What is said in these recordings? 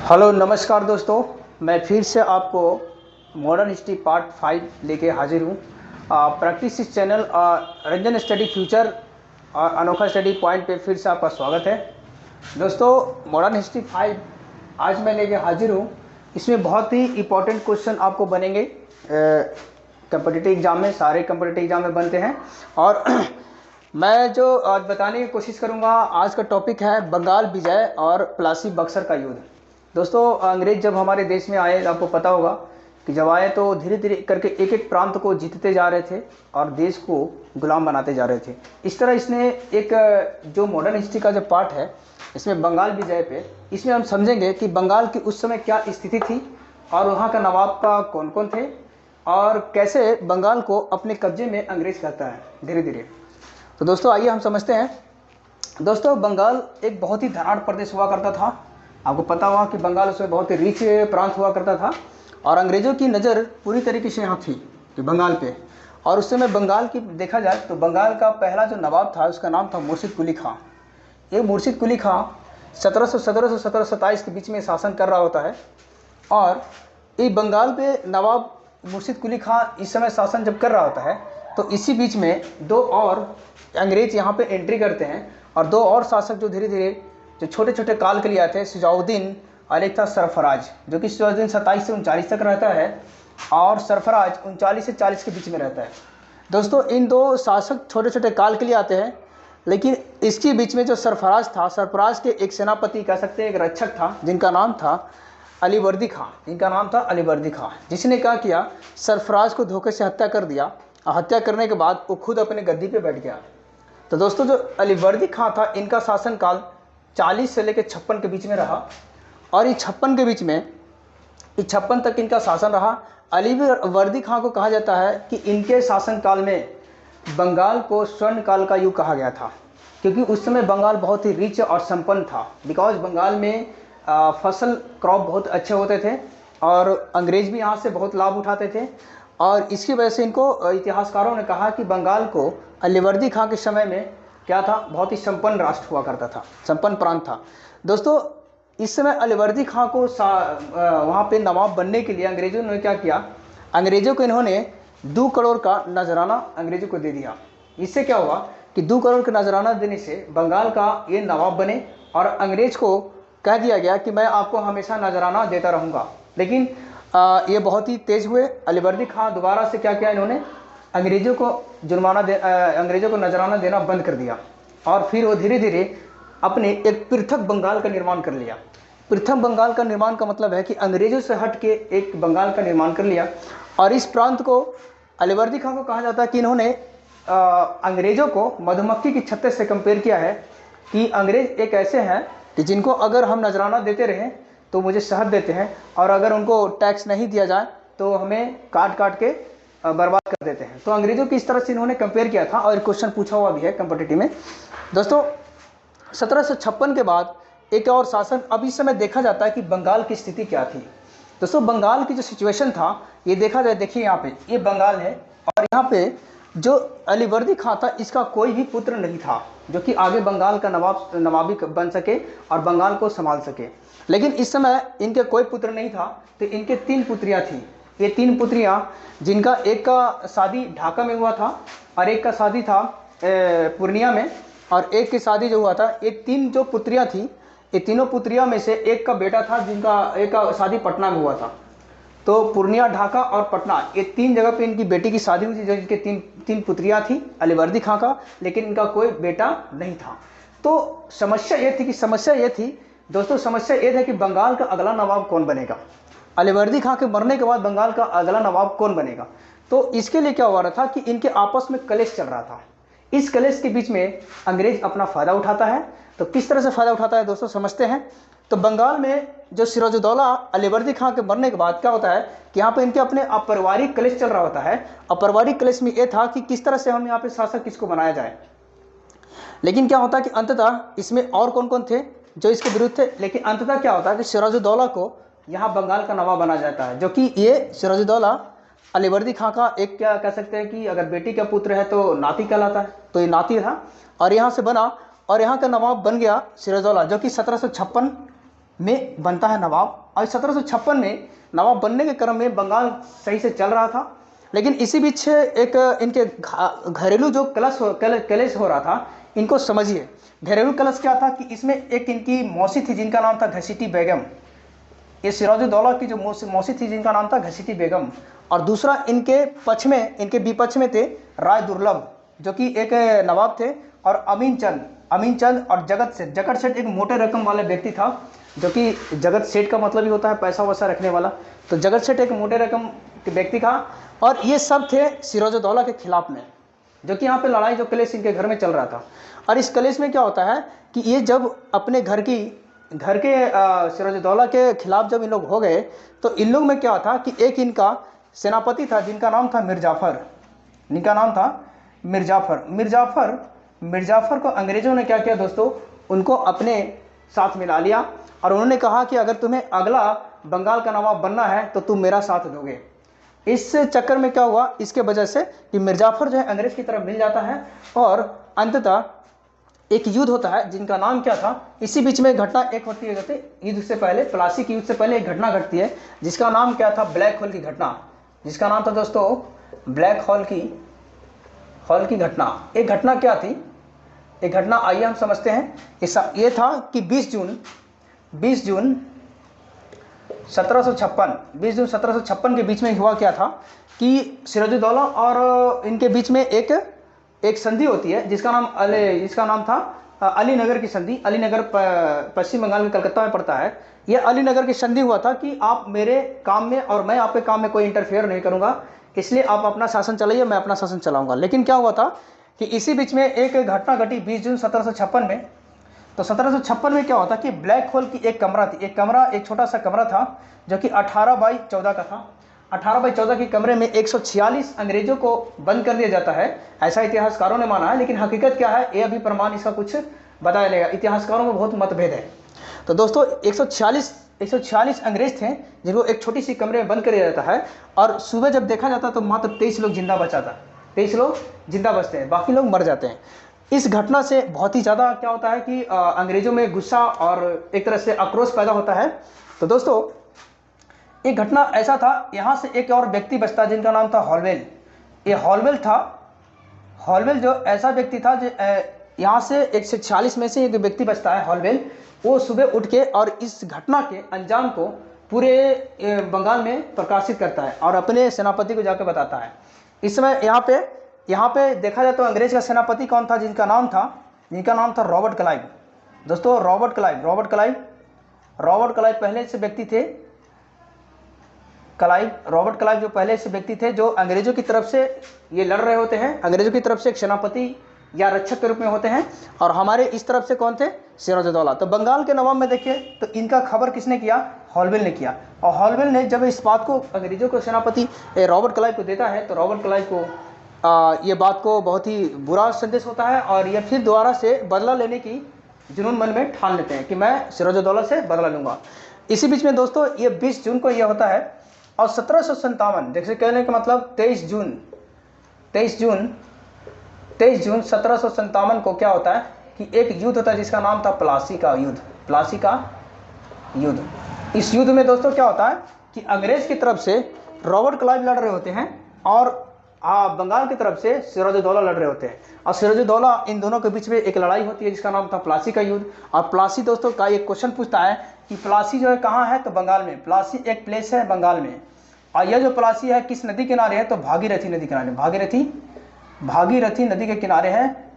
Hello नमस्कार दोस्तों, मैं फिर से आपको मॉडर्न हिस्ट्री पार्ट 5 लेके हाजिर हूँ। प्रैक्टिस इस चैनल रंजन स्टडी फ्यूचर और अनोखा स्टडी पॉइंट पे फिर से आपका स्वागत है। दोस्तों, मॉडर्न हिस्ट्री 5 आज मैं लेके हाजिर हूँ। इसमें बहुत ही इम्पोर्टेंट क्वेश्चन आपको बनेंगे। कम्पिटिटिव एग्जाम में, सारे कम्पिटिटिव एग्जाम में बनते हैं। और मैं जो आज बताने की कोशिश करूँगा, आज का टॉपिक है बंगाल विजय और प्लासी बक्सर का युद्ध। दोस्तों, अंग्रेज जब हमारे देश में आए, आपको पता होगा कि जब आए तो धीरे धीरे करके एक एक प्रांत को जीतते जा रहे थे और देश को गुलाम बनाते जा रहे थे। इस तरह इसने एक जो मॉडर्न हिस्ट्री का जो पार्ट है, इसमें बंगाल विजय पे, इसमें हम समझेंगे कि बंगाल की उस समय क्या स्थिति थी और वहाँ का नवाब का कौन कौन थे और कैसे बंगाल को अपने कब्जे में अंग्रेज करता है धीरे धीरे। तो दोस्तों आइए हम समझते हैं। दोस्तों, बंगाल एक बहुत ही धनाढ़ प्रदेश हुआ करता था। आपको पता हुआ कि बंगाल उसमें बहुत ही रिच प्रांत हुआ करता था और अंग्रेज़ों की नज़र पूरी तरीके से यहाँ थी कि बंगाल पे। और उस समय बंगाल की देखा जाए तो बंगाल का पहला जो नवाब था उसका नाम था मुर्शिद कुली खां। ये मुर्शिद कुली खां 1717 से 1727 के बीच में शासन कर रहा होता है। और ये बंगाल पे नवाब मुर्शिद कुली खां इस समय शासन जब कर रहा होता है तो इसी बीच में दो और अंग्रेज यहाँ पे एंट्री करते हैं और दो और शासक जो धीरे धीरे जो छोटे छोटे काल के लिए आते हैं, शुजाउद्दीन और एक था सरफराज, जो कि शुजाउद्दीन 27 से 39 तक रहता है और सरफराज 39 से 40 के बीच में रहता है। दोस्तों, इन दो शासक छोटे छोटे काल के लिए आते हैं, लेकिन इसके बीच में जो सरफराज था, सरफराज के एक सेनापति कह सकते हैं, एक रक्षक था जिनका नाम था अलीवर्दी खां। इनका नाम था अलीवर्दी खां, जिसने क्या किया, सरफराज को धोखे से हत्या कर दिया। हत्या करने के बाद वो खुद अपने गद्दी पे बैठ गया। तो दोस्तों, जो अलीवर्दी खां था, इनका शासनकाल 40 से लेकर 56 के बीच में रहा और ये 56 के बीच में, ये 56 तक इनका शासन रहा। अलीवर्दी खां को कहा जाता है कि इनके शासनकाल में बंगाल को स्वर्ण काल का युग कहा गया था, क्योंकि उस समय बंगाल बहुत ही रिच और संपन्न था। बिकॉज बंगाल में फसल क्रॉप बहुत अच्छे होते थे और अंग्रेज भी यहाँ से बहुत लाभ उठाते थे। और इसकी वजह से इनको इतिहासकारों ने कहा कि बंगाल को अलीवर्दी खां के समय में क्या था, बहुत ही संपन्न राष्ट्र हुआ करता था, संपन्न प्रांत था। दोस्तों, इस समय अलीवर्दी खां को वहाँ पे नवाब बनने के लिए अंग्रेज़ों ने क्या किया, अंग्रेज़ों को इन्होंने 2 करोड़ का नजराना अंग्रेज़ों को दे दिया। इससे क्या हुआ कि 2 करोड़ का नजराना देने से बंगाल का ये नवाब बने और अंग्रेज को कह दिया गया कि मैं आपको हमेशा नजराना देता रहूँगा। लेकिन ये बहुत ही तेज़ हुए। अलीवर्दी खां दोबारा से क्या किया, इन्होंने अंग्रेज़ों को अंग्रेज़ों को नजराना देना बंद कर दिया और फिर वो धीरे धीरे अपने एक पृथक बंगाल का निर्माण कर लिया। पृथक बंगाल का निर्माण का मतलब है कि अंग्रेज़ों से हट के एक बंगाल का निर्माण कर लिया। और इस प्रांत को अलीवर्दी खां को कहा जाता है कि इन्होंने अंग्रेज़ों को मधुमक्खी की छत्ते से कंपेयर किया है कि अंग्रेज़ एक ऐसे हैं कि जिनको अगर हम नजराना देते रहें तो मुझे शहद देते हैं और अगर उनको टैक्स नहीं दिया जाए तो हमें काट काट के बर्बाद कर देते हैं। तो अंग्रेजों की इस तरह से इन्होंने कंपेयर किया था और क्वेश्चन पूछा हुआ भी है कम्पिटिटिव में। दोस्तों, 1756 के बाद एक और शासन, अब इस समय देखा जाता है कि बंगाल की स्थिति क्या थी। दोस्तों, बंगाल की जो सिचुएशन था ये देखा जाए, देखिए यहाँ पे ये बंगाल है और यहाँ पे जो अलीवर्दी खां था, इसका कोई भी पुत्र नहीं था जो कि आगे बंगाल का नवाबी बन सके और बंगाल को संभाल सके। लेकिन इस समय इनके कोई पुत्र नहीं था, तो इनके 3 पुत्रियाँ थी। ये 3 पुत्रियाँ, जिनका एक का शादी ढाका में हुआ था और एक का शादी था पूर्णिया में और एक की शादी जो हुआ था, ये 3 जो पुत्रियाँ थी, ये तीनों पुत्रियाँ में से एक का बेटा था जिनका एक का शादी पटना में हुआ था। तो पूर्णिया, ढाका और पटना, ये 3 जगह पे इनकी बेटी की शादी हुई थी, जो इनके 3 पुत्रियाँ थी अलीवर्दी खां का, लेकिन इनका कोई बेटा नहीं था। तो समस्या ये थी दोस्तों, समस्या ये था कि बंगाल का अगला नवाब कौन बनेगा। अलीवर्दी खां के मरने के बाद बंगाल का अगला नवाब कौन बनेगा। तो इसके लिए क्या हो रहा था कि इनके आपस में कलेश चल रहा था। इस कलेश के बीच में अंग्रेज अपना फ़ायदा उठाता है। तो किस तरह से फ़ायदा उठाता है दोस्तों, समझते हैं। तो बंगाल में जो सिराजुद्दौला अलीवर्दी खां के मरने के बाद क्या होता है कि यहाँ पे इनके अपने अपारिवारिक कलेश चल रहा होता है। अपारिवारिक कलेश में ये था कि किस तरह से हम यहाँ पे शासक किसको बनाया जाए। लेकिन क्या होता है कि अंततः इसमें और कौन कौन थे जो इसके विरुद्ध थे, लेकिन अंततः क्या होता है कि सिराजुद्दौला को यहाँ बंगाल का नवाब बना जाता है, जो कि ये सिराजुद्दौला अलीवर्दी खां का एक, क्या कह सकते हैं कि अगर बेटी का पुत्र है तो नाती कहलाता है, तो ये नाती था और यहाँ से बना और यहाँ का नवाब बन गया सिराजुद्दौला, जो कि 1756 में बनता है नवाब। और 1756 में नवाब बनने के क्रम में बंगाल सही से चल रहा था, लेकिन इसी बीच एक इनके घरेलू जो कलेश हो रहा था, इनको समझिए। घरेलू कलश क्या था कि इसमें एक इनकी मौसी थी जिनका नाम था घसीटी बेगम। ये सिराजुद्दौला की जो मौसी थी जिनका नाम था घसीटी बेगम, और दूसरा इनके पक्ष में, इनके विपक्ष में थे राय दुर्लभ जो कि एक नवाब थे, और अमीन चंद और जगत सेठ एक मोटे रकम वाले व्यक्ति था, जो कि जगत सेठ का मतलब ही होता है पैसा वैसा रखने वाला। तो जगत सेठ एक मोटे रकम के व्यक्ति था, और ये सब थे सिराजुद्दौला के खिलाफ में, जो कि यहाँ पे लड़ाई जो कलेश इनके घर में चल रहा था। और इस कलेश में क्या होता है कि ये जब अपने घर के सिराजुद्दौला के खिलाफ जब इन लोग हो गए, तो इन लोग में क्या था कि एक इनका सेनापति था जिनका नाम था मिर्जाफर को अंग्रेजों ने क्या किया दोस्तों, उनको अपने साथ मिला लिया, और उन्होंने कहा कि अगर तुम्हें अगला बंगाल का नवाब बनना है तो तुम मेरा साथ दोगे। इस चक्कर में क्या हुआ, इसके वजह से कि मिर्जाफर जो है अंग्रेज की तरफ मिल जाता है, और अंततः एक युद्ध होता है जिनका नाम क्या था। इसी बीच में घटना एक होती है, युद्ध से पहले, प्लासी के युद्ध से पहले एक घटना घटती है जिसका नाम क्या था, ब्लैक होल की घटना, जिसका नाम था दोस्तों ब्लैक होल की घटना। एक घटना क्या थी, एक घटना आइए हम समझते हैं। ये था कि 20 जून 1756 के बीच में हुआ क्या था कि सिराजुद्दौला और इनके बीच में एक संधि होती है जिसका नाम था अलीनगर की संधि। अलीनगर पश्चिम बंगाल में कलकत्ता में पड़ता है। यह अलीनगर की संधि हुआ था कि आप मेरे काम में और मैं आपके काम में कोई इंटरफेयर नहीं करूंगा, इसलिए आप अपना शासन चलाइए, मैं अपना शासन चलाऊंगा। लेकिन क्या हुआ था कि इसी बीच में एक घटना घटी 20 जून 1756 में। तो 1756 में क्या होता कि ब्लैक होल की एक कमरा थी, एक छोटा सा कमरा था जो कि 18 बाई 14 का था। 18 बाई 14 के कमरे में 146 अंग्रेजों को बंद कर दिया जाता है, ऐसा इतिहासकारों ने माना है। लेकिन हकीकत क्या है, ये अभी प्रमाण इसका कुछ बताया जाएगा, इतिहासकारों में बहुत मतभेद है। तो दोस्तों 146 अंग्रेज थे जिनको एक छोटी सी कमरे में बंद कर दिया जाता है, और सुबह जब देखा जाता तो मात्र 23 लोग जिंदा बचाता, 23 लोग जिंदा बचते हैं, बाकी लोग मर जाते हैं। इस घटना से बहुत ही ज़्यादा क्या होता है कि अंग्रेजों में गुस्सा और एक तरह से आक्रोश पैदा होता है। तो दोस्तों एक घटना ऐसा था, यहाँ से एक और व्यक्ति बचता जिनका नाम था हॉलवेल। ये हॉलवेल जो ऐसा व्यक्ति था जो यहाँ से 146 में से एक व्यक्ति बचता है हॉलवेल। वो सुबह उठ के और इस घटना के अंजाम को पूरे बंगाल में प्रकाशित करता है और अपने सेनापति को जाकर बताता है। इस समय यहाँ पे देखा जाए तो अंग्रेज का सेनापति कौन था, जिनका नाम था रॉबर्ट क्लाइव। दोस्तों रॉबर्ट क्लाइव पहले से व्यक्ति थे। रॉबर्ट क्लाइव जो पहले से व्यक्ति थे जो अंग्रेजों की तरफ से ये लड़ रहे होते हैं, अंग्रेजों की तरफ से एक सेनापति या रक्षक के रूप में होते हैं, और हमारे इस तरफ से कौन थे, सिराजुद्दौला। तो बंगाल के नवाब में देखिए तो इनका खबर किसने किया, हॉलवेल ने किया। और हॉलवेल ने जब इस बात को अंग्रेजों को सेनापति रॉबर्ट क्लाइव को देता है तो रॉबर्ट क्लाइव को ये बात को बहुत ही बुरा संदेश होता है, और ये फिर दोबारा से बदला लेने की जुनून मन में ठान लेते हैं कि मैं सिराजुद्दौला से बदला लूँगा। इसी बीच में दोस्तों ये 20 जून को यह होता है, और 1757 जैसे कहने का मतलब 23 जून 1757 को क्या होता है कि एक युद्ध होता है जिसका नाम था प्लासी का युद्ध। इस युद्ध में दोस्तों क्या होता है कि अंग्रेज की तरफ से रॉबर्ट क्लाइव लड़ रहे होते हैं और बंगाल की तरफ से सिराजुद्दौला लड़ रहे होते हैं, और सिराजुद्दौला इन दोनों के बीच में एक लड़ाई होती है जिसका नाम था प्लासी का युद्ध। और प्लासी दोस्तों का एक क्वेश्चन पूछता है कि प्लासी जो है कहाँ है, तो बंगाल में। प्लासी एक प्लेस है बंगाल में, और यह जो प्लासी है किस नदी किनारे है, तो भागीरथी नदी किनारे, भागीरथी नदी के किनारे है।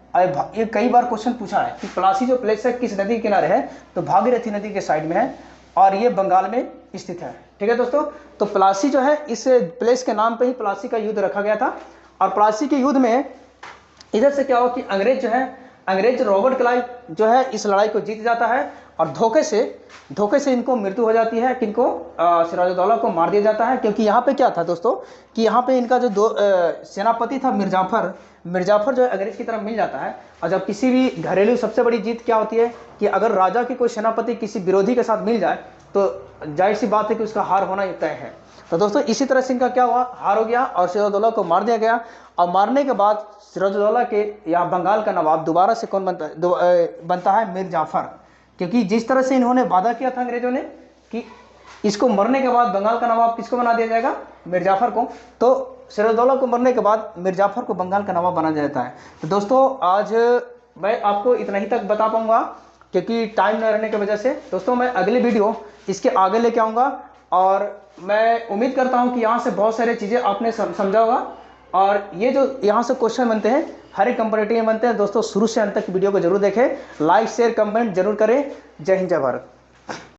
ये कई बार क्वेश्चन पूछा है कि प्लासी जो प्लेस है किस नदी के किनारे है, तो भागीरथी नदी के साइड में है, और ये बंगाल में स्थित है। ठीक है दोस्तों, तो प्लासी जो है इस प्लेस के नाम पे ही प्लासी का युद्ध रखा गया था। और प्लासी के युद्ध में इधर से क्या हुआ कि अंग्रेज रॉबर्ट क्लाइव जो है इस लड़ाई को जीत जाता है, और धोखे से इनको मृत्यु हो जाती है, किनको, सिराजुद्दौला को मार दिया जाता है। क्योंकि यहाँ पे क्या था दोस्तों कि यहाँ पे इनका जो सेनापति था मिर्जाफर जो है अंग्रेज की तरफ मिल जाता है। और जब किसी भी घरेलू सबसे बड़ी जीत क्या होती है कि अगर राजा की कोई सेनापति किसी विरोधी के साथ मिल जाए तो जाहिर सी बात है कि उसका हार होना ही तय है। तो दोस्तों इसी तरह से इनका क्या हुआ, हार हो गया और सिराजुद्दौला को मार दिया गया। और मारने के बाद सिराजुद्दौला के यहाँ बंगाल का नवाब दोबारा से कौन बनता है, मिर्जाफर। क्योंकि जिस तरह से इन्होंने वादा किया था अंग्रेजों ने कि इसको मरने के बाद बंगाल का नवाब किसको बना दिया जाएगा, मिर्जाफर को, तो सिराजुद्दौला को मरने के बाद मिर्जाफर को बंगाल का नवाब बना जाता है। तो दोस्तों आज मैं आपको इतना ही तक बता पाऊंगा क्योंकि टाइम न रहने की वजह से। दोस्तों मैं अगली वीडियो इसके आगे लेके आऊँगा और मैं उम्मीद करता हूँ कि यहाँ से बहुत सारी चीज़ें आपने समझा होगा। और ये जो यहाँ से क्वेश्चन बनते हैं हर एक कंपैरेटिव में बनते हैं। दोस्तों शुरू से अंत तक वीडियो को जरूर देखें, लाइक शेयर कमेंट जरूर करें। जय हिंद जय भारत।